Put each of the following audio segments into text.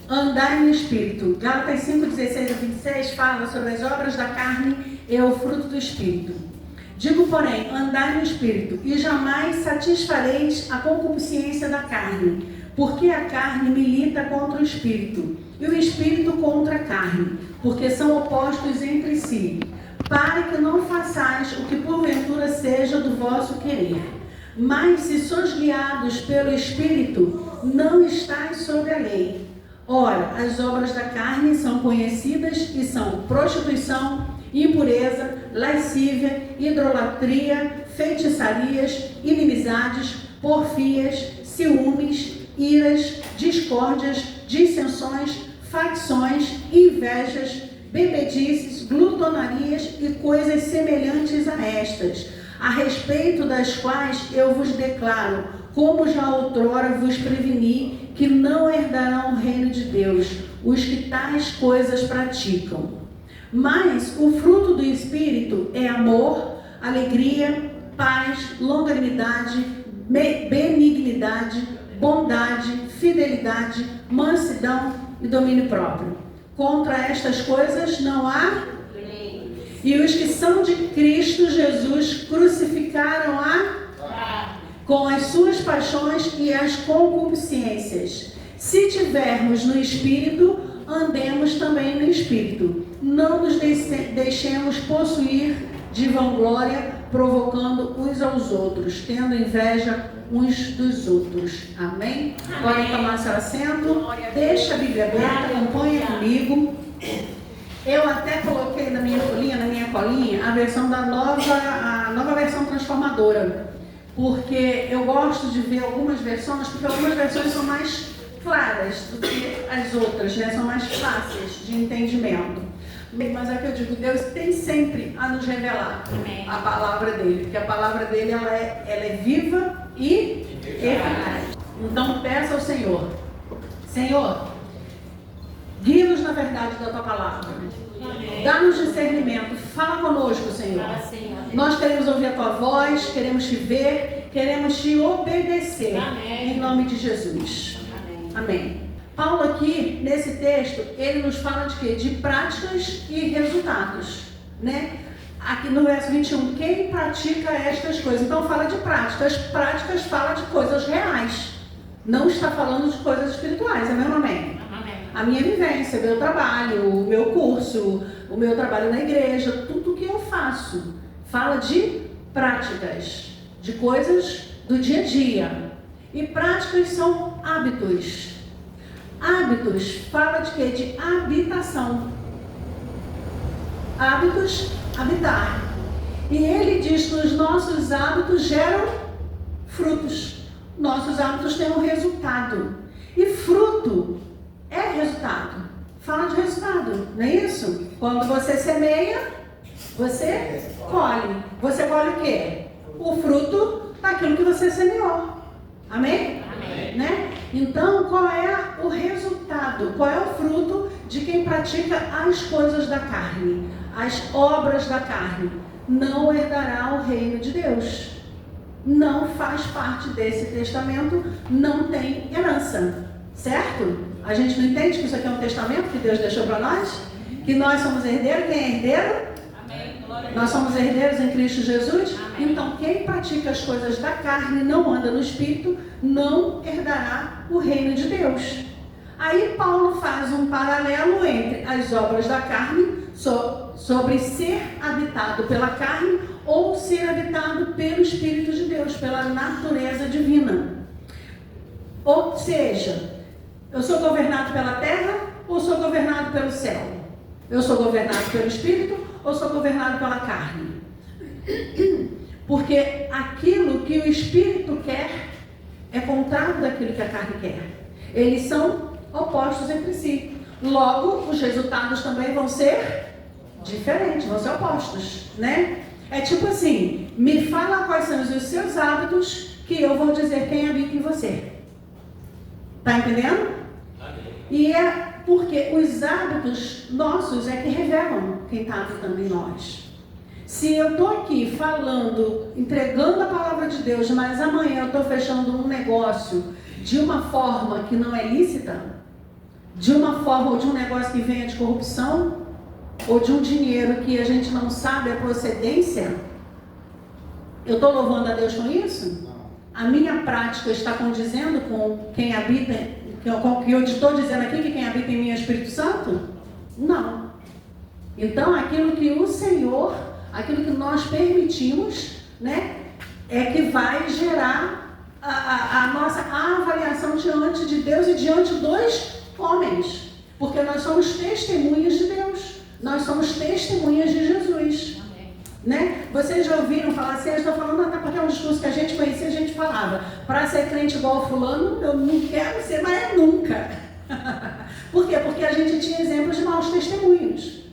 andai no Espírito. Gálatas 5, 16 a 26 fala sobre as obras da carne e o fruto do Espírito. Digo, porém, andai no Espírito, e jamais satisfareis a concupiscência da carne, porque a carne milita contra o Espírito, e o Espírito contra a carne, porque são opostos entre si, para que não façais o que porventura seja do vosso querer. Mas se sois guiados pelo Espírito, não estáis sob a lei. Ora, as obras da carne são conhecidas e são prostituição, impureza, lascívia, idolatria, feitiçarias, inimizades, porfias, ciúmes, iras, discórdias, dissensões, facções, invejas, bebedices, glutonarias e coisas semelhantes a estas, a respeito das quais eu vos declaro, como já outrora vos preveni, que não herdarão o reino de Deus os que tais coisas praticam. Mas o fruto do Espírito é amor, alegria, paz, longanimidade, benignidade, bondade, fidelidade, mansidão e domínio próprio. Contra estas coisas não há lei. E os que são de Cristo Jesus crucificaram com as suas paixões e as concupiscências. Se tivermos no Espírito, andemos também no Espírito. Não nos deixemos possuir de vanglória, provocando uns aos outros, tendo inveja uns dos outros. Amém? Podem tomar seu assento. Deixa a Bíblia aberta, acompanha comigo. Eu até coloquei na minha colinha, a versão da nova versão transformadora. Porque eu gosto de ver algumas versões, porque algumas versões são mais claras do que as outras, né? São mais fáceis de entendimento. Mas é o que eu digo, Deus tem sempre a nos revelar a palavra dele, porque a palavra dele ela é viva e eficaz. Então peça ao Senhor, Senhor, guia-nos na verdade da tua palavra, dá-nos discernimento, fala conosco, Senhor. Nós queremos ouvir a tua voz, queremos te ver, queremos te obedecer. Em nome de Jesus. Amém. Paulo aqui, nesse texto, ele nos fala de quê? De práticas e resultados, né? Aqui no verso 21, quem pratica estas coisas? Então fala de práticas. Práticas fala de coisas reais. Não está falando de coisas espirituais, é meu amém? A minha vivência, o meu trabalho, o meu curso, o meu trabalho na igreja, tudo que eu faço. Fala de práticas, de coisas do dia a dia. E práticas são hábitos. Hábitos fala de quê? De habitação. Hábitos, habitar. E ele diz que os nossos hábitos geram frutos. Nossos hábitos têm um resultado. E fruto é resultado. Fala de resultado, não é isso? Quando você semeia, você colhe. Você colhe o quê? O fruto daquilo que você semeou. Amém? Amém. Né? Então, qual é o resultado? Qual é o fruto de quem pratica as coisas da carne? As obras da carne? Não herdará o reino de Deus. Não faz parte desse testamento, não tem herança. Certo? A gente não entende que isso aqui é um testamento que Deus deixou para nós? Que nós somos herdeiros. Quem é herdeiro? Amém. Nós somos herdeiros em Cristo Jesus. Amém. Então quem pratica as coisas da carne, não anda no Espírito, não herdará o reino de Deus. Aí Paulo faz um paralelo entre as obras da carne, sobre ser habitado pela carne ou ser habitado pelo Espírito de Deus, pela natureza divina. Ou seja, eu sou governado pela terra ou sou governado pelo céu? Eu sou governado pelo Espírito ou sou governado pela carne? Porque aquilo que o Espírito quer é contrário daquilo que a carne quer. Eles são opostos entre si. Logo, os resultados também vão ser diferentes, vão ser opostos, né? É tipo assim, me fala quais são os seus hábitos que eu vou dizer quem habita em você. Tá entendendo? E é porque os hábitos nossos é que revelam quem está habitando em nós. Se eu estou aqui falando, entregando a palavra de Deus, mas amanhã eu estou fechando um negócio de uma forma que não é lícita, de uma forma ou de um negócio que venha de corrupção, ou de um dinheiro que a gente não sabe a procedência, eu estou louvando a Deus com isso? A minha prática está condizendo com quem habita, que eu estou dizendo aqui que quem habita em mim é o Espírito Santo? Não. Então, aquilo que o Senhor, aquilo que nós permitimos, né, é que vai gerar a nossa avaliação diante de Deus e diante dos homens. Porque nós somos testemunhas de Deus. Nós somos testemunhas de Jesus. Né? Vocês já ouviram falar assim? Eu estou falando até porque é um discurso que a gente conhecia, a gente falava: para ser crente igual fulano, eu não quero ser, mas é nunca. Por quê? Porque a gente tinha exemplos de maus testemunhos.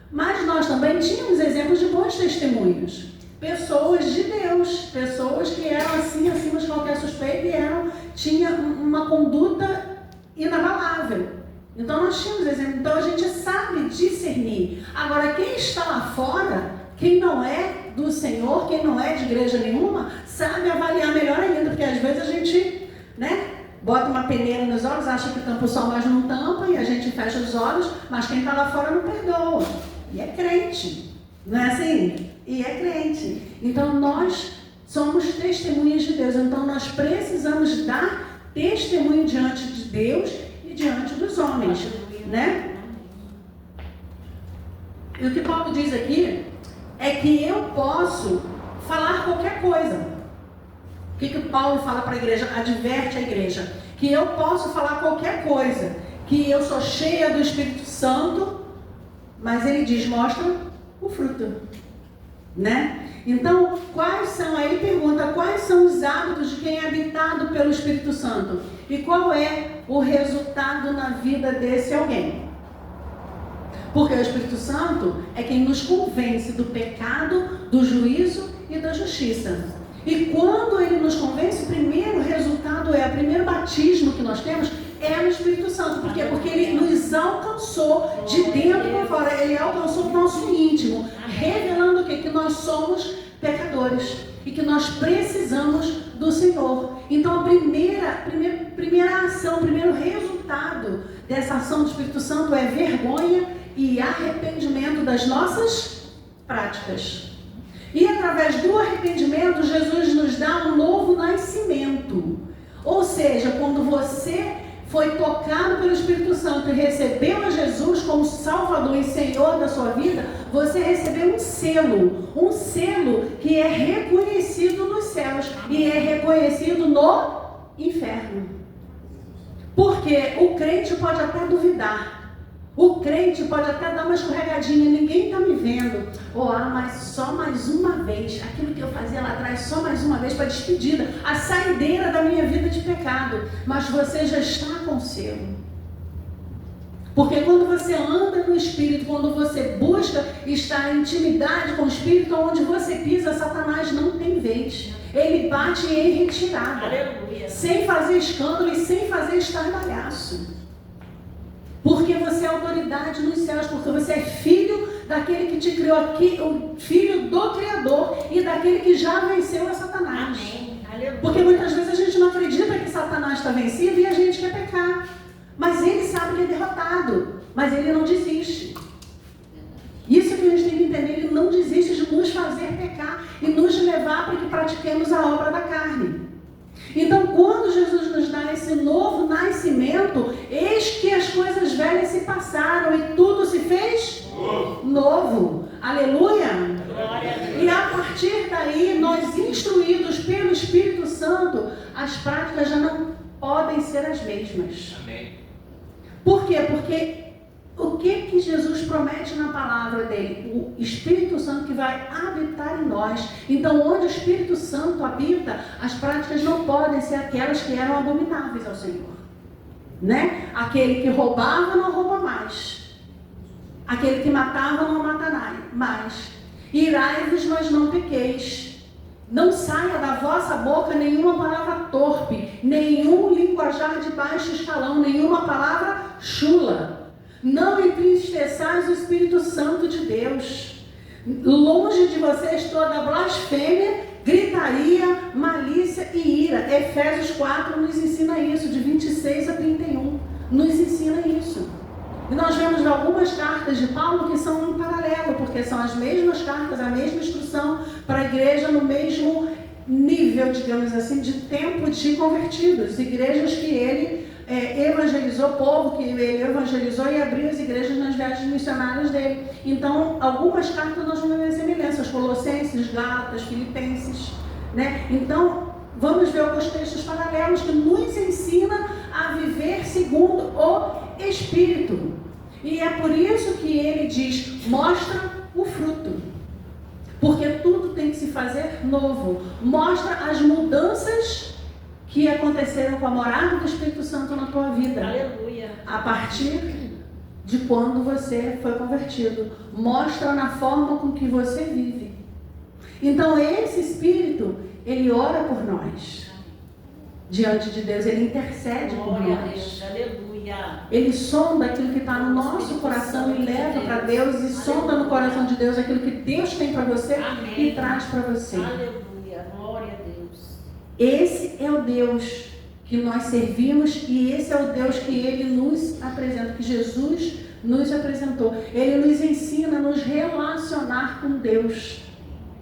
Mas nós também tínhamos exemplos de bons testemunhos. Pessoas de Deus, pessoas que eram assim, acima de qualquer suspeita e tinham uma conduta inabalável. Então nós tínhamos exemplos, então a gente sabe discernir. Agora, quem está lá fora, quem não é do Senhor, quem não é de igreja nenhuma, sabe avaliar melhor ainda, porque às vezes a gente, né, bota uma peneira nos olhos, acha que tampa o sol, mas não tampa, e a gente fecha os olhos, mas quem está lá fora não perdoa. E é crente, não é assim? E é crente. Então nós somos testemunhas de Deus, então nós precisamos dar testemunho diante de Deus e diante dos homens, né? E o que Paulo diz aqui é que eu posso falar qualquer coisa. O que Paulo fala para a igreja? Adverte a igreja. Que eu posso falar qualquer coisa. Que eu sou cheia do Espírito Santo, mas ele diz, mostra o fruto. Né? Então, aí ele pergunta, quais são os hábitos de quem é habitado pelo Espírito Santo? E qual é o resultado na vida desse alguém? Porque o Espírito Santo é quem nos convence do pecado, do juízo e da justiça. E quando ele nos convence, o primeiro resultado o primeiro batismo que nós temos é no Espírito Santo. Por quê? Porque ele nos alcançou de dentro para fora. Ele alcançou o nosso íntimo, revelando o quê? Que nós somos pecadores e que nós precisamos do Senhor. Então a primeira ação, o primeiro resultado dessa ação do Espírito Santo é vergonha e arrependimento das nossas práticas. E através do arrependimento, Jesus nos dá um novo nascimento. Ou seja, quando você foi tocado pelo Espírito Santo e recebeu a Jesus como Salvador e Senhor da sua vida, você recebeu um selo que é reconhecido nos céus e é reconhecido no inferno. Porque o crente pode até duvidar. O crente pode até dar uma escorregadinha, ninguém está me vendo. Mas só mais uma vez, aquilo que eu fazia lá atrás, só mais uma vez para despedida, a saideira da minha vida de pecado. Mas você já está com selo. Porque quando você anda no Espírito, quando você busca estar em intimidade com o Espírito, onde você pisa, Satanás não tem vez. Ele bate em retirada. Aleluia. Sem fazer escândalo e sem fazer estardalhaço. Porque você é autoridade nos céus, porque você é filho daquele que te criou aqui, o filho do Criador e daquele que já venceu a Satanás. Amém. Porque muitas vezes a gente não acredita que Satanás está vencido e a gente quer pecar. Mas ele sabe que é derrotado, mas ele não desiste. Isso que a gente tem que entender, ele não desiste de nos fazer pecar e nos levar para que pratiquemos a obra da carne. Então, quando Jesus nos dá esse novo nascimento, eis que as coisas velhas se passaram e tudo se fez novo. Aleluia! E a partir daí, nós instruídos pelo Espírito Santo, as práticas já não podem ser as mesmas. Amém. Por quê? Porque o que Jesus promete na palavra dele? O Espírito Santo que vai habitar em nós. Então, onde o Espírito Santo habita, as práticas não podem ser aquelas que eram abomináveis ao Senhor. Né? Aquele que roubava não rouba mais. Aquele que matava não matará mais. Irai-vos, mas não pequeis. Não saia da vossa boca nenhuma palavra torpe, nenhum linguajar de baixo escalão, nenhuma palavra chula. Não entristeçais o Espírito Santo de Deus. Longe de vocês toda blasfêmia, gritaria, malícia e ira. Efésios 4 nos ensina isso, de 26 a 31. nos ensina isso. E nós vemos algumas cartas de Paulo que são em paralelo, porque são as mesmas cartas, a mesma instrução para a igreja no mesmo nível, digamos assim, de tempo de convertidos. Igrejas que ele evangelizou, povo que ele evangelizou e abriu as igrejas nas viagens missionárias dele. Então, algumas cartas nós vamos ver semelhanças, Colossenses, Gálatas, Filipenses, né? Então, vamos ver alguns textos paralelos que nos ensina a viver segundo o Espírito. E é por isso que ele diz, mostra o fruto. Porque tudo tem que se fazer novo. Mostra as mudanças que aconteceram com a morada do Espírito Santo na tua vida. Aleluia. A partir de quando você foi convertido. Mostra na forma com que você vive. Então esse Espírito, ele ora por nós. Diante de Deus, ele intercede por nós. Aleluia. Ele sonda aquilo que está no nosso coração e leva para Deus, e sonda no coração de Deus aquilo que Deus tem para você. Amém. E traz para você. Aleluia, glória a Deus. Esse é o Deus que nós servimos e esse é o Deus que Ele nos apresenta, que Jesus nos apresentou. Ele nos ensina a nos relacionar com Deus,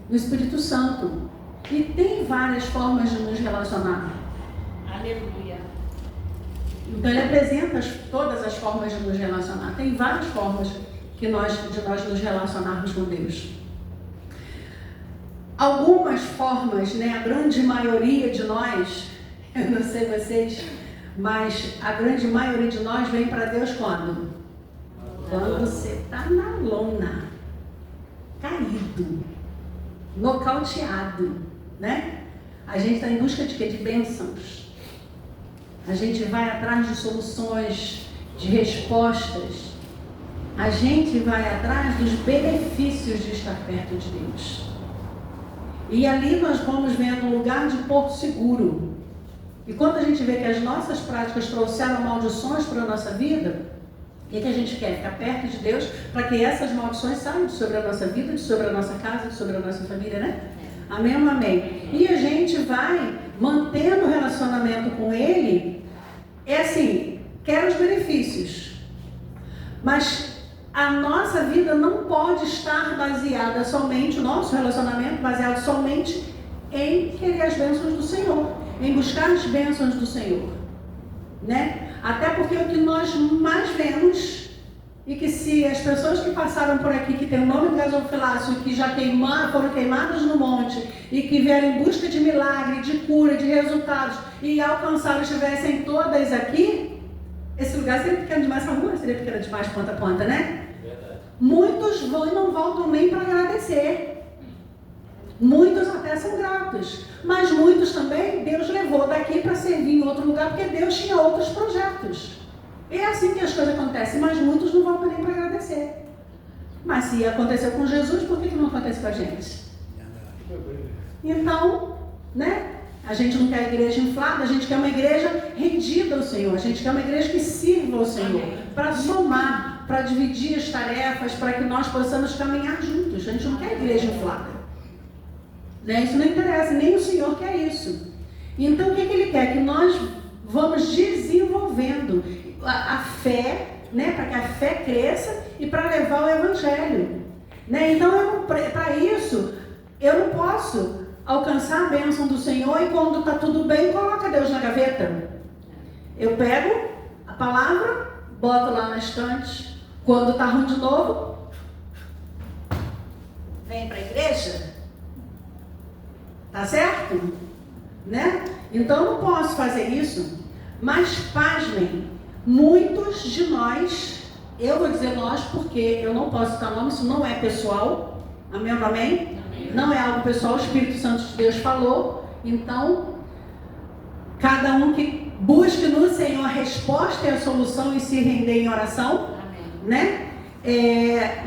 no Espírito Santo. E tem várias formas de nos relacionar. Aleluia. Então ele apresenta todas as formas de nos relacionar. Tem várias formas de nós nos relacionarmos com Deus. Algumas formas, né, a grande maioria de nós, eu não sei vocês, mas a grande maioria de nós vem para Deus quando? Quando você está na lona, caído, nocauteado, né? A gente está em busca de quê? De bênçãos. A gente vai atrás de soluções, de respostas. A gente vai atrás dos benefícios de estar perto de Deus. E ali nós vamos vendo um lugar de porto seguro. E quando a gente vê que as nossas práticas trouxeram maldições para a nossa vida, o que a gente quer? Ficar perto de Deus para que essas maldições saiam sobre a nossa vida, sobre a nossa casa, sobre a nossa família, né? Amém ou amém? E a gente vai mantendo o relacionamento com Ele. É assim, quero os benefícios, mas a nossa vida não pode estar baseada somente, o nosso relacionamento baseado somente em querer as bênçãos do Senhor, em buscar as bênçãos do Senhor, né? Até porque o que nós mais vemos, e que se as pessoas que passaram por aqui, que tem o nome do gasofilácio, que já foram queimados no monte, e que vieram em busca de milagre, de cura, de resultados, e alcançaram, estivessem todas aqui, esse lugar seria pequeno demais, essa rua seria pequena demais, ponta a ponta, né? Verdade. Muitos vão e não voltam nem para agradecer. Muitos até são gratos, mas muitos também Deus levou daqui para servir em outro lugar, porque Deus tinha outros projetos. É assim que as coisas acontecem, mas muitos não voltam nem para agradecer. Mas se aconteceu com Jesus, por que não acontece com a gente? Então, né? A gente não quer a igreja inflada, a gente quer uma igreja rendida ao Senhor, a gente quer uma igreja que sirva ao Senhor, para somar, para dividir as tarefas, para que nós possamos caminhar juntos. A gente não quer a igreja inflada. Né? Isso não interessa, nem o Senhor quer isso. Então o que Ele quer? Que nós vamos desenvolvendo a fé, né? Para que a fé cresça e para levar o Evangelho. Né? Então, para isso, eu não posso alcançar a bênção do Senhor e quando está tudo bem, coloca Deus na gaveta. Eu pego a palavra, boto lá na estante. Quando está ruim de novo, vem para a igreja. Tá certo? Né? Então eu não posso fazer isso. Mas pasmem, muitos de nós, eu vou dizer nós porque eu não posso citar nome, isso não é pessoal. Amém ou amém? Não é algo pessoal, o Espírito Santo de Deus falou. Então, cada um que busque no Senhor a resposta e a solução e se render em oração. Né?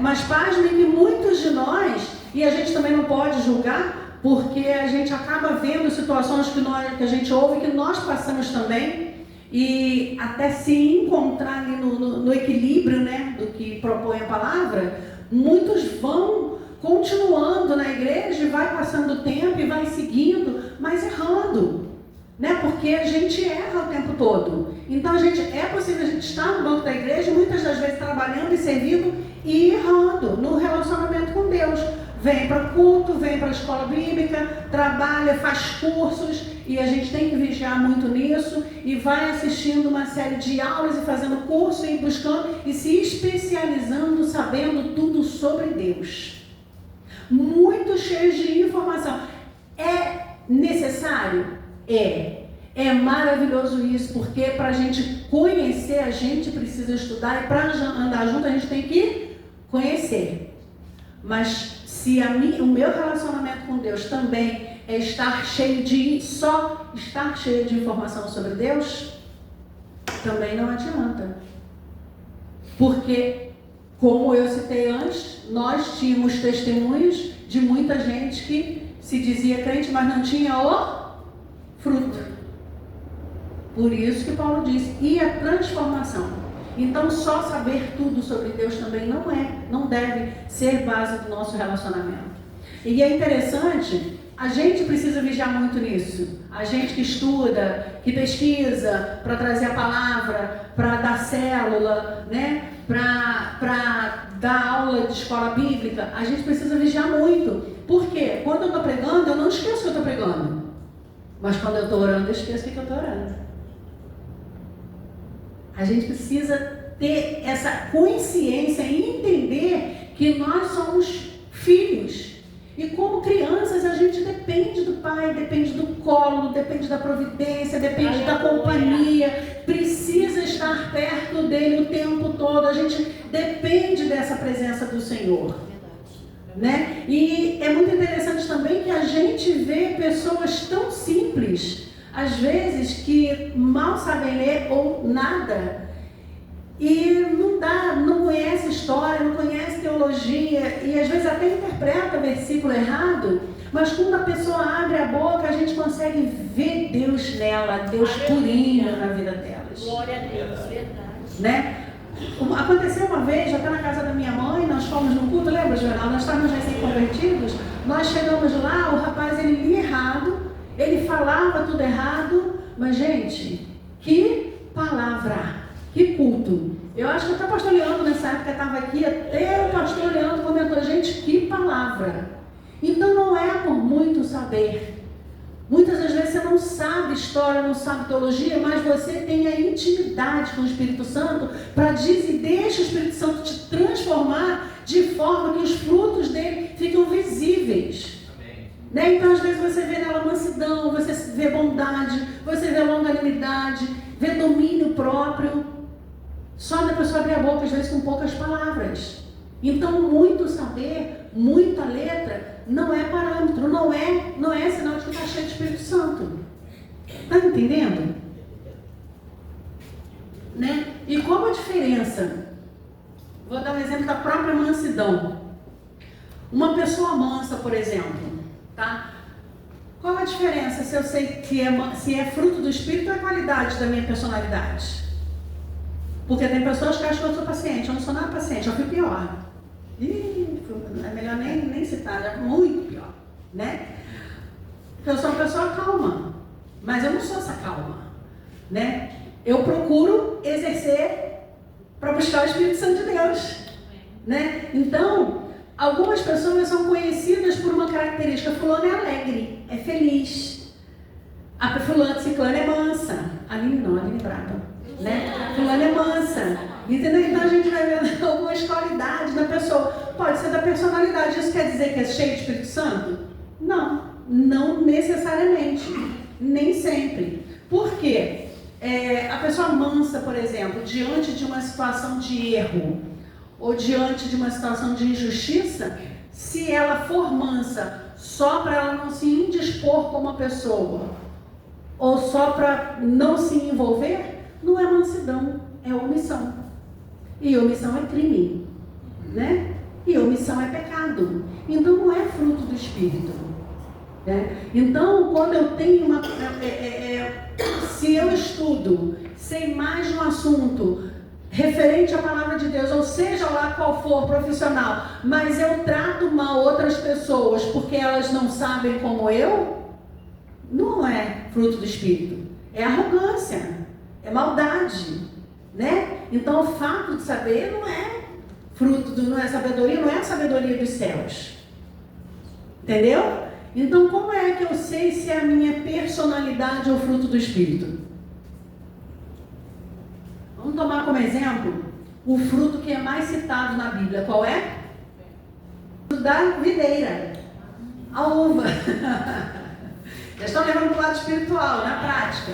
Mas pasmem que muitos de nós, e a gente também não pode julgar, porque a gente acaba vendo situações que a gente ouve, que nós passamos também, e até se encontrar ali no equilíbrio, né, do que propõe a palavra, muitos vão continuando na igreja, e vai passando o tempo e vai seguindo, mas errando, né? Porque a gente erra o tempo todo. Então é possível a gente estar no banco da igreja, muitas das vezes trabalhando e servindo e errando no relacionamento com Deus. Vem para o culto, vem para a escola bíblica, trabalha, faz cursos, e a gente tem que vigiar muito nisso, e vai assistindo uma série de aulas e fazendo curso e buscando e se especializando, sabendo tudo sobre Deus. Muito cheio de informação. É necessário? É maravilhoso isso, porque para a gente conhecer, a gente precisa estudar, e para andar junto a gente tem que conhecer. Mas se o meu relacionamento com Deus também é só estar cheio de informação sobre Deus, também não adianta. Porque, como eu citei antes, nós tínhamos testemunhos de muita gente que se dizia crente, mas não tinha o fruto. Por isso que Paulo disse, e a transformação. Então, só saber tudo sobre Deus também não deve ser base do nosso relacionamento. E é interessante, a gente precisa vigiar muito nisso. A gente que estuda, que pesquisa para trazer a palavra, para dar célula, né? Para dar aula de escola bíblica, a gente precisa vigiar muito. Por quê? Quando eu estou pregando, eu não esqueço que eu estou pregando. Mas quando eu estou orando, eu esqueço que eu estou orando. A gente precisa ter essa consciência e entender que nós somos filhos. E como crianças, a gente depende do pai, depende do colo, depende da providência, depende da companhia. Precisa estar perto dele o tempo todo. A gente depende dessa presença do Senhor. Né? E é muito interessante também que a gente vê pessoas tão simples, às vezes, que mal sabem ler ou nada, e não conhece história, não conhece teologia, e às vezes até interpreta versículo errado, mas quando a pessoa abre a boca, a gente consegue ver Deus nela, Deus purinho na vida delas. Glória a Deus, verdade. Né? Aconteceu uma vez, até na casa da minha mãe, nós fomos num culto, lembra, Joel? Nós estávamos recém-convertidos, nós chegamos lá, o rapaz ele lia errado, ele falava tudo errado, mas gente, que palavra, que culto. Eu acho que até o pastor Leandro nessa época estava aqui, até o pastor Leandro comentou, gente, que palavra. Então não é por muito saber. Muitas das vezes você não sabe história, não sabe teologia, mas você tem a intimidade com o Espírito Santo para dizer, deixa o Espírito Santo te transformar de forma que os frutos dele ficam visíveis. Né? Então, às vezes você vê nela mansidão, você vê bondade, você vê longanimidade, vê domínio próprio. Só da pessoa abrir a boca, às vezes com poucas palavras. Então, muito saber, muita letra, não é parâmetro, não é sinal de que está cheio de Espírito Santo. Está entendendo? Né? E qual a diferença? Vou dar um exemplo da própria mansidão. Uma pessoa mansa, por exemplo, tá? Qual a diferença se eu sei que se é fruto do Espírito ou é qualidade da minha personalidade? Porque tem pessoas que acham que eu sou paciente, eu não sou nada paciente, eu fui pior. É melhor nem citar, é muito pior, né? Porque eu sou uma pessoa calma, mas eu não sou essa calma, né? Eu procuro exercer para buscar o Espírito Santo de Deus, né? Então, algumas pessoas são conhecidas por uma característica: fulano é alegre, é feliz. A fulano, ciclano é mansa. Aline brava, né? Fulano é mansa. Entendeu? Então a gente vai vendo algumas qualidades da pessoa. Pode ser da personalidade. Isso quer dizer que é cheio de Espírito Santo? Não necessariamente. Nem sempre. Por quê? A pessoa mansa, por exemplo, diante de uma situação de erro ou diante de uma situação de injustiça, se ela for mansa só para ela não se indispor como uma pessoa ou só para não se envolver, não é mansidão, é omissão. E omissão é crime, né? E omissão é pecado. Então não é fruto do Espírito, né? Então, quando eu tenho se eu estudo, sei mais de um assunto referente à palavra de Deus, ou seja lá qual for, profissional, mas eu trato mal outras pessoas porque elas não sabem como eu, não é fruto do Espírito? É arrogância, é maldade, né? Então o fato de saber não é não é sabedoria, não é a sabedoria dos céus. Entendeu? Então como é que eu sei se é a minha personalidade ou fruto do Espírito? Vamos tomar como exemplo o fruto que é mais citado na Bíblia. Qual é? O da videira, a uva. Já estão levando para o lado espiritual, na prática.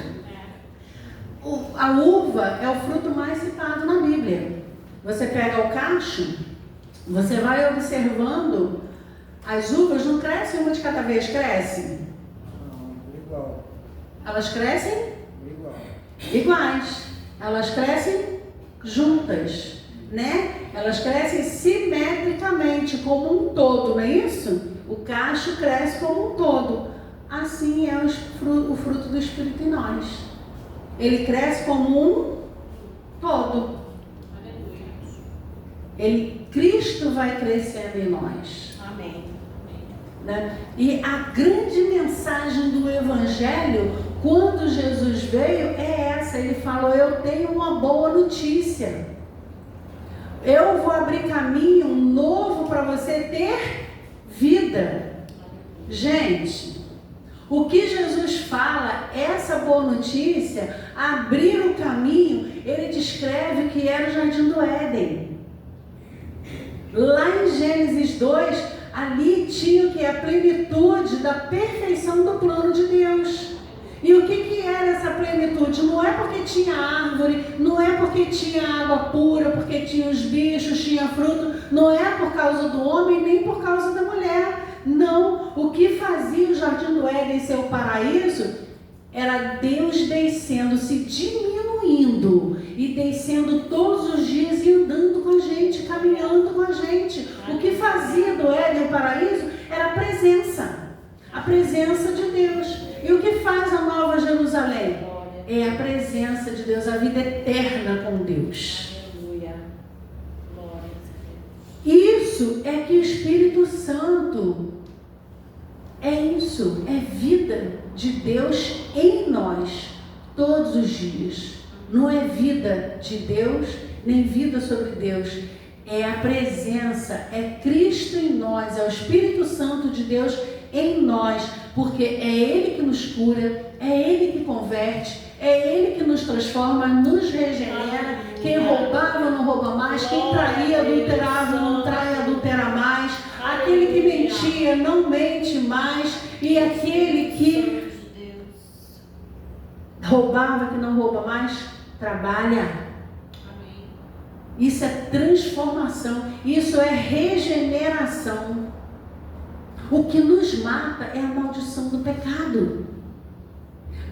A uva é o fruto mais citado na Bíblia. Você pega o cacho, você vai observando, as uvas não crescem uma de cada vez, crescem? Igual. Elas crescem? Igual. Iguais. Elas crescem juntas, né? Elas crescem simetricamente, como um todo, não é isso? O cacho cresce como um todo. Assim é o fruto do Espírito em nós. Ele cresce como um todo. Cristo vai crescendo em nós. Amém. Né? E a grande mensagem do Evangelho, quando Jesus veio, é essa. Ele falou: eu tenho uma boa notícia. Eu vou abrir caminho novo para você ter vida. Gente, o que Jesus fala, essa boa notícia, abrir o caminho, ele descreve que era o Jardim do Éden. Lá em Gênesis 2, ali tinha o que? A plenitude da perfeição do plano de Deus. E o que era essa plenitude? Não é porque tinha árvore, não é porque tinha água pura, porque tinha os bichos, tinha fruto, não é por causa do homem, nem por causa da mulher. Não, o que fazia o Jardim do Éden ser o paraíso era Deus descendo, se diminuindo e descendo todos os dias e andando com a gente, caminhando com a gente. O que fazia do Éden o paraíso era a presença de Deus. E o que faz a Nova Jerusalém? É a presença de Deus, a vida eterna com Deus. Isso é que o Espírito Santo é isso, é vida de Deus em nós, todos os dias. Não é vida de Deus, nem vida sobre Deus. É a presença, é Cristo em nós, é o Espírito Santo de Deus em nós, porque é Ele que nos cura, é Ele que converte, é Ele que nos transforma, nos regenera. Quem roubava não rouba mais, quem traía, adulterava não trai, adultera mais, aquele que mentia não mente mais, e aquele que roubava, que não rouba mais, trabalha. Isso é transformação, isso é regeneração. O que nos mata é a maldição do pecado,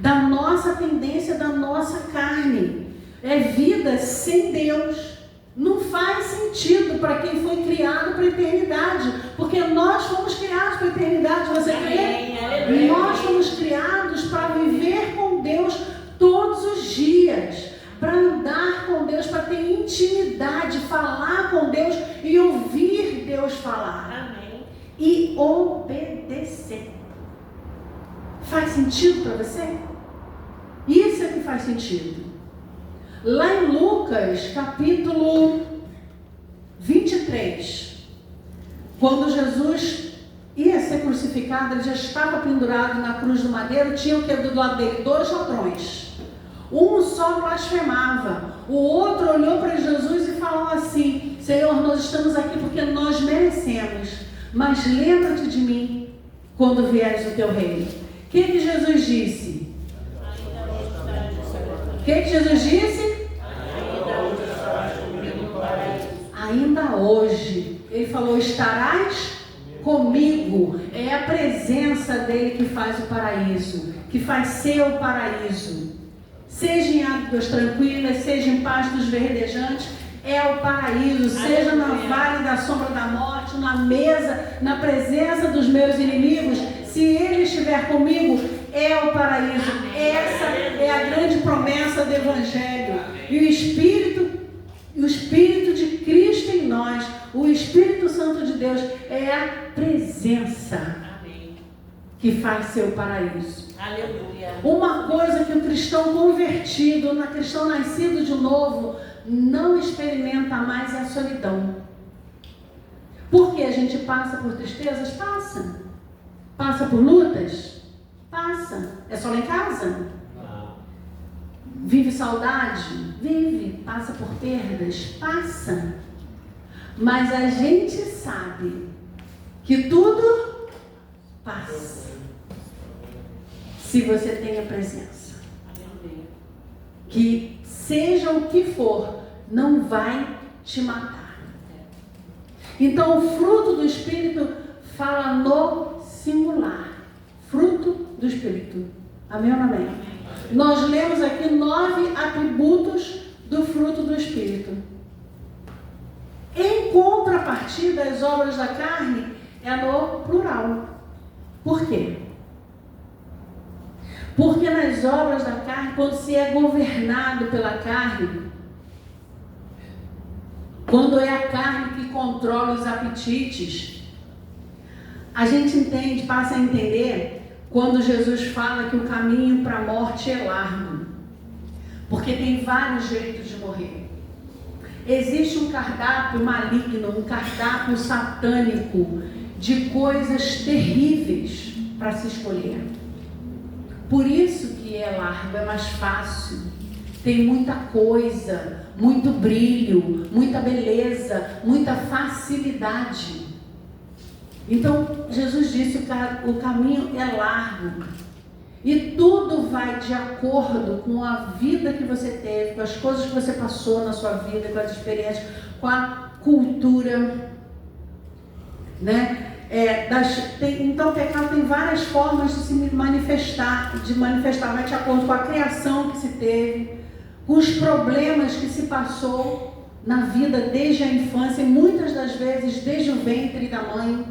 da nossa tendência, da nossa carne. É vida sem Deus. Não faz sentido para quem foi criado para a eternidade, porque nós fomos criados para a eternidade, você crê? Nós fomos criados para viver com Deus todos os dias, para andar com Deus, para ter intimidade, falar com Deus e ouvir Deus falar. Amém. E obedecer. Faz sentido para você? Isso é que faz sentido. Lá em Lucas, capítulo 23, quando Jesus ia ser crucificado, ele já estava pendurado na cruz do madeiro, tinha o que do lado dele? 2 ladrões. Um só blasfemava, o outro olhou para Jesus e falou assim: Senhor, nós estamos aqui porque nós merecemos, mas lembra-te de mim quando vieres o teu reino. O que Jesus disse? O que Jesus disse? Ainda hoje. Ele falou: estarás comigo. É a presença dele que faz o paraíso, que faz ser o paraíso. Seja em águas tranquilas, seja em pastos verdejantes, é o paraíso. Seja no vale da sombra da morte, na mesa, na presença dos meus inimigos, se ele estiver comigo, é o paraíso. Essa é a grande promessa do Evangelho. E o Espírito de Cristo em nós, o Espírito Santo de Deus, é a presença que faz seu paraíso. Aleluia. Uma coisa que o cristão convertido, o cristão nascido de novo, não experimenta mais é a solidão. Porque a gente passa por tristezas? Passa. Passa por lutas? Passa. É só lá em casa? Vive saudade? Vive. Passa por perdas? Passa. Mas a gente sabe que tudo passa. Se você tem a presença. Que seja o que for, não vai te matar. Então o fruto do Espírito fala no singular. Fruto do Espírito. Amém ou não amém? Nós lemos aqui 9 atributos do fruto do Espírito. Em contrapartida, as obras da carne é no plural. Por quê? Porque nas obras da carne, quando se é governado pela carne, quando é a carne que controla os apetites, a gente entende, passa a entender, quando Jesus fala que o caminho para a morte é largo. Porque tem vários jeitos de morrer. Existe um cardápio maligno, um cardápio satânico de coisas terríveis para se escolher. Por isso que é largo, é mais fácil. Tem muita coisa, muito brilho, muita beleza, muita facilidade. Então, Jesus disse que o caminho é largo. E tudo vai de acordo com a vida que você teve, com as coisas que você passou na sua vida, com as experiências, com a cultura, né? Então o pecado tem várias formas de se manifestar, vai de acordo com a criação que se teve, com os problemas que se passou na vida desde a infância, e muitas das vezes desde o ventre da mãe.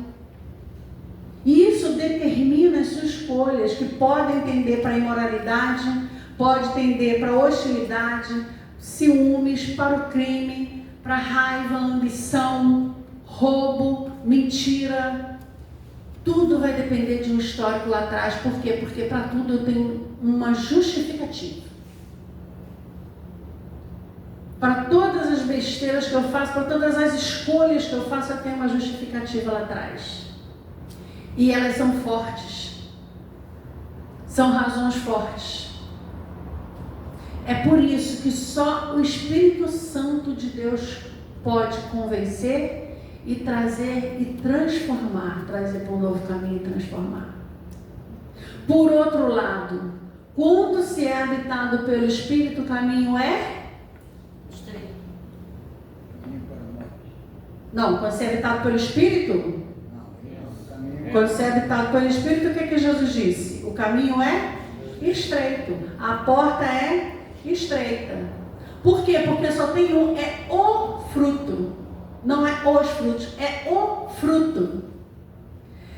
E isso determina as suas escolhas, que podem tender para a imoralidade, pode tender para a hostilidade, ciúmes, para o crime, para a raiva, ambição, roubo, mentira. Tudo vai depender de um histórico lá atrás. Por quê? Porque para tudo eu tenho uma justificativa. Para todas as besteiras que eu faço, para todas as escolhas que eu faço, eu tenho uma justificativa lá atrás. E elas são fortes. São razões fortes. É por isso que só o Espírito Santo de Deus pode convencer e trazer e transformar, trazer para um novo caminho e transformar. Por outro lado, quando se é habitado pelo Espírito, o caminho é? Estreito. Não, quando se é habitado pelo Espírito? Quando se é habitado pelo Espírito, o que Jesus disse? O caminho é estreito, a porta é estreita. Por quê? Porque só tem um, é o fruto. Não é os frutos, é o fruto.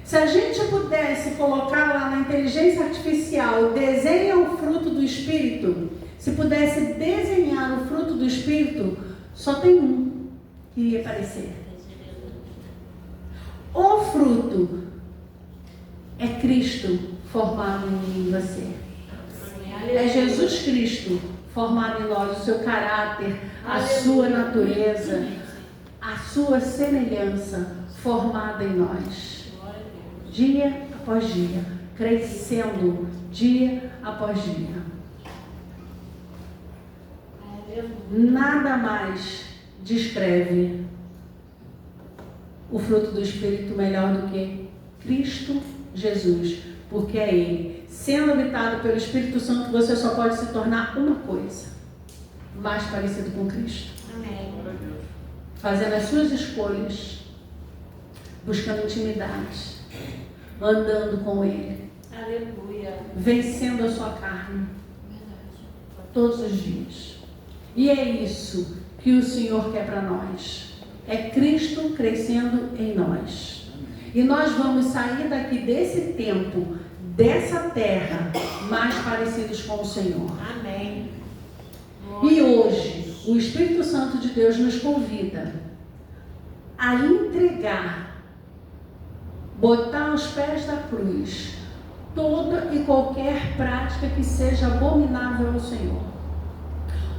Se a gente pudesse colocar lá na inteligência artificial, desenha o fruto do Espírito, se pudesse desenhar o fruto do Espírito, só tem um que iria aparecer. O fruto é Cristo formado em mim e você. É Jesus Cristo formado em nós, o seu caráter, a sua natureza, a sua semelhança formada em nós. Dia após dia, crescendo dia após dia. Nada mais descreve o fruto do Espírito melhor do que Cristo Jesus, porque é Ele. Sendo habitado pelo Espírito Santo, você só pode se tornar uma coisa: mais parecido com Cristo. Amém. Fazendo as suas escolhas, buscando intimidade, andando com Ele, Aleluia. vencendo a sua carne todos os dias. E é isso que o Senhor quer para nós. É Cristo crescendo em nós. E nós vamos sair daqui desse tempo, dessa terra, mais parecidos com o Senhor. Amém. E hoje, o Espírito Santo de Deus nos convida a entregar, botar aos pés da cruz toda e qualquer prática que seja abominável ao Senhor.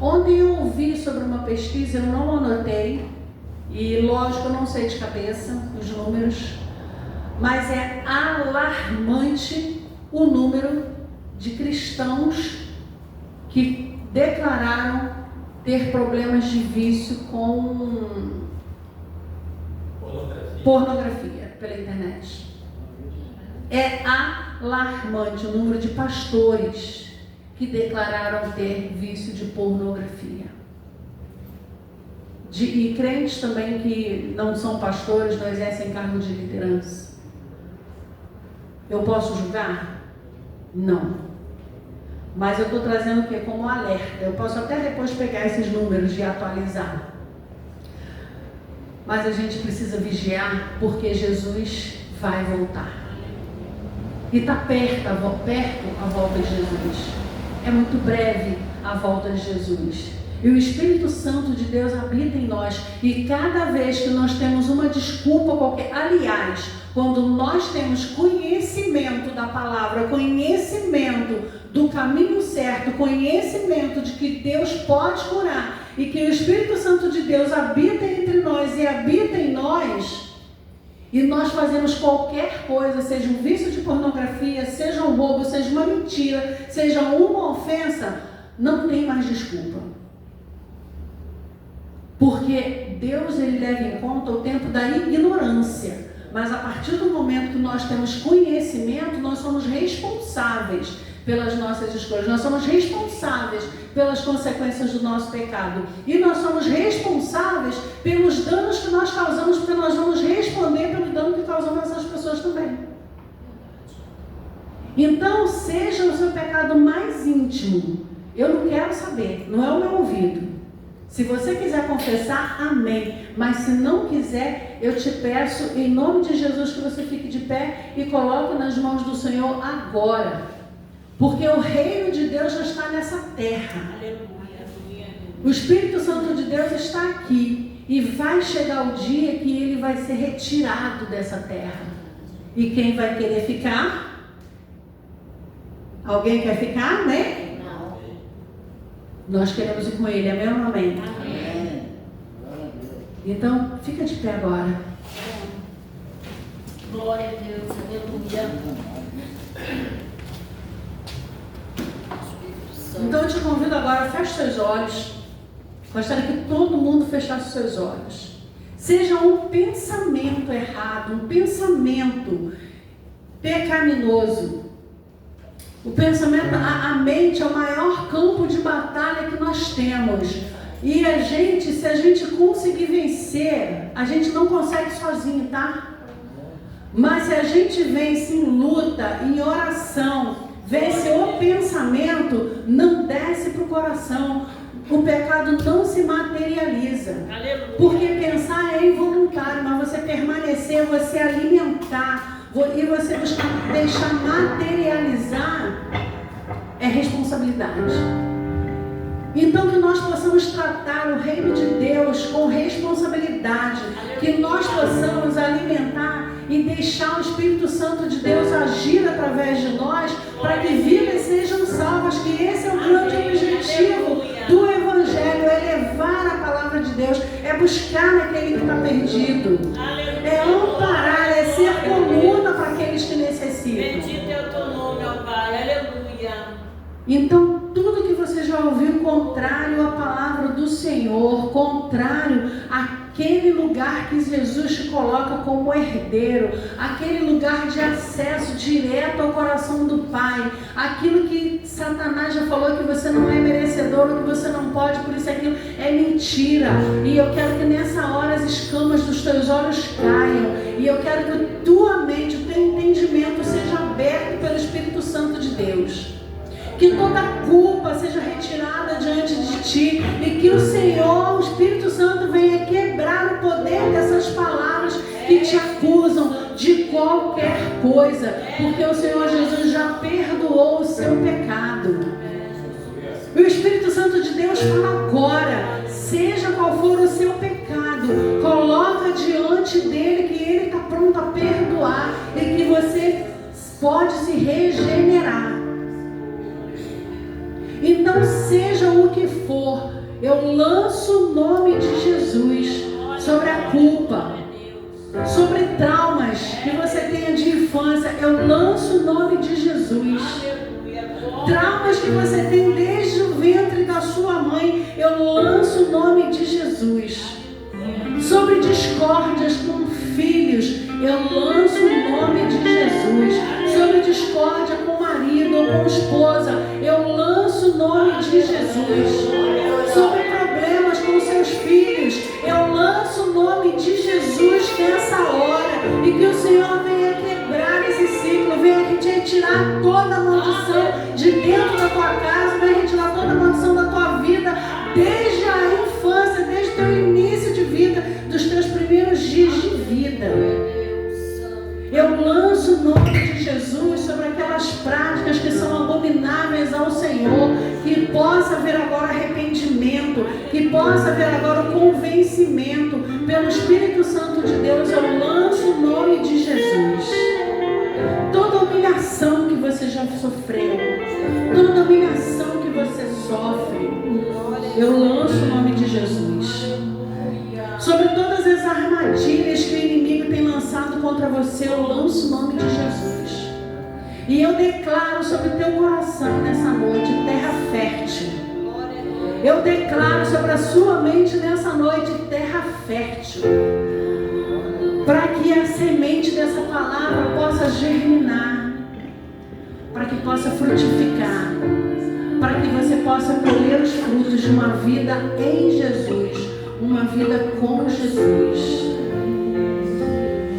Ontem eu ouvi sobre uma pesquisa, eu não anotei, e lógico, eu não sei de cabeça os números, mas é alarmante o número de cristãos que declararam ter problemas de vício com pornografia pela internet. É alarmante o número de pastores que declararam ter vício de pornografia. E crentes também que não são pastores, não exercem cargo de liderança. Eu posso julgar? Não. Mas eu estou trazendo o que? Como alerta. Eu posso até depois pegar esses números e atualizar. Mas a gente precisa vigiar, porque Jesus vai voltar. E está perto a volta de Jesus. É muito breve a volta de Jesus. E o Espírito Santo de Deus habita em nós. E cada vez que nós temos uma desculpa qualquer, aliás, quando nós temos conhecimento da palavra, conhecimento do caminho certo, conhecimento de que Deus pode curar e que o Espírito Santo de Deus habita entre nós e habita em nós, e nós fazemos qualquer coisa, seja um vício de pornografia, seja um roubo, seja uma mentira, seja uma ofensa, não tem mais desculpa. Porque Deus, ele leva em conta o tempo da ignorância. Mas a partir do momento que nós temos conhecimento, nós somos responsáveis pelas nossas escolhas. Nós somos responsáveis pelas consequências do nosso pecado. E nós somos responsáveis pelos danos que nós causamos, porque nós vamos responder pelo dano que causamos a essas pessoas também. Então, seja o seu pecado mais íntimo. Eu não quero saber, não é o meu ouvido. Se você quiser confessar, amém. Mas se não quiser, eu te peço, em nome de Jesus, que você fique de pé e coloque nas mãos do Senhor agora. Porque o reino de Deus já está nessa terra. O Espírito Santo de Deus está aqui. E vai chegar o dia que ele vai ser retirado dessa terra. E quem vai querer ficar? Alguém quer ficar, né? Nós queremos ir com ele, amém ou não amém? Amém. Então, fica de pé agora. Glória a Deus, aleluia. Então eu te convido agora, feche seus olhos. Gostaria que todo mundo fechasse seus olhos. Seja um pensamento errado, um pensamento pecaminoso. O pensamento, a mente é o maior campo de batalha que nós temos. E se a gente conseguir vencer, a gente não consegue sozinho, tá? Mas se a gente vence em luta, em oração, vence o pensamento, não desce para o coração. O pecado não se materializa. Porque pensar é involuntário, mas você permanecer, você alimentar, e você deixar materializar é responsabilidade. Então que nós possamos tratar o reino de Deus com responsabilidade, que nós possamos alimentar e deixar o Espírito Santo de Deus agir através de nós, para que vidas sejam salvas, que esse é o grande objetivo do Evangelho, é levar a palavra de Deus, é buscar aquele que está perdido, é amparar, é ser coluna para aqueles que necessitam. Bendito é o teu nome, ó Pai, aleluia. Então, tudo que você já ouviu contrário à palavra do Senhor, contrário àquele lugar que Jesus te coloca como herdeiro, aquele lugar de acesso direto ao coração do Pai, aquilo que Satanás já falou que você não é merecedor, que você não pode, por isso aquilo é mentira. E eu quero que nessa hora as escamas dos teus olhos caiam, e eu quero que tua mente, o teu entendimento seja aberto pelo Espírito Santo de Deus. Que toda culpa seja retirada diante de ti e que o Senhor, o Espírito Santo, venha quebrar o poder dessas palavras que te acusam de qualquer coisa, porque o Senhor Jesus já perdoou o seu pecado. E o Espírito Santo de Deus fala agora, seja qual for o seu pecado, coloca diante dele, que ele está pronto a perdoar, e que você pode se regenerar. Então, seja o que for, eu lanço o nome de Jesus sobre a culpa, sobre traumas que você tenha de infância. Eu lanço o nome de Jesus. Traumas que você tem desde o ventre da sua mãe, eu lanço o nome de Jesus. Sobre discórdias com filhos, eu lanço o nome de Jesus. Sobre discórdia com marido ou com esposa, eu lanço o nome de Jesus. Sobre problemas com seus filhos, eu lanço o nome de Jesus nessa hora. E que o Senhor venha quebrar esse ciclo, venha te retirar toda a maldição de dentro da tua casa, venha retirar toda a maldição da tua vida, desde a infância, desde o teu início de vida, dos teus primeiros dias de vida. Eu lanço o nome de Jesus sobre aquelas práticas que são abomináveis ao Senhor, que possa haver agora arrependimento, que possa haver agora o convencimento pelo Espírito Santo de Deus. Eu lanço o nome de Jesus. Toda humilhação que você já sofreu, toda humilhação que você sofre, eu lanço o nome de Jesus. Sobre todas as armadilhas que o inimigo tem lançado contra você, eu lanço o nome de Jesus. E eu declaro sobre o teu coração nessa noite, terra fértil. Eu declaro sobre a sua mente nessa noite, terra fértil. Para que a semente dessa palavra possa germinar, para que possa frutificar, para que você possa colher os frutos de uma vida em Jesus, uma vida com Jesus.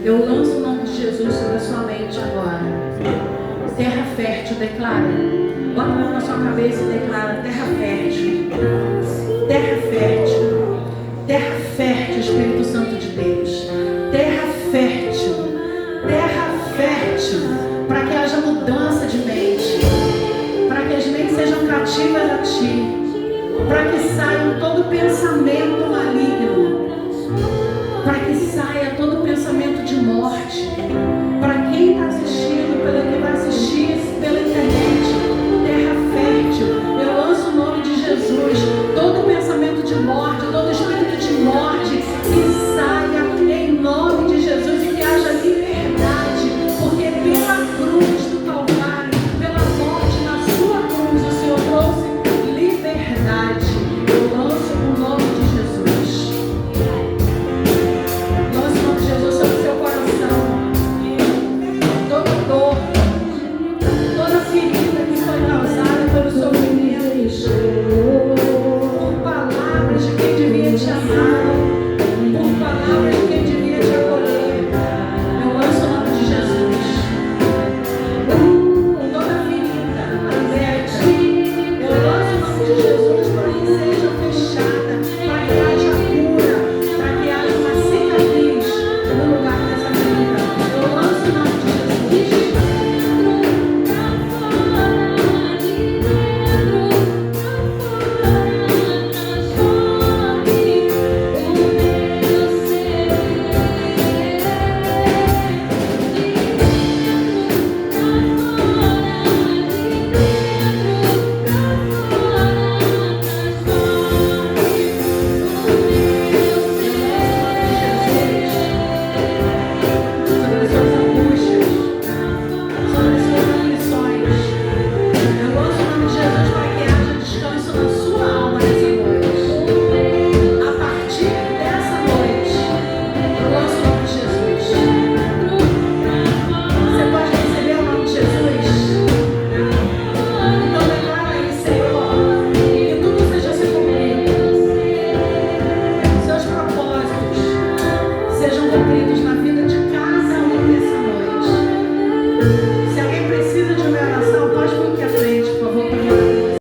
Eu lanço o nome de Jesus sobre a sua mente agora. Terra fértil, declara. Bota a mão na sua cabeça e declara: terra fértil. Terra fértil. Terra fértil, Espírito Santo de Deus. Terra fértil. Terra fértil. Para que haja mudança de mente. Para que as mentes sejam cativas a Ti. Para que saiam todo pensamento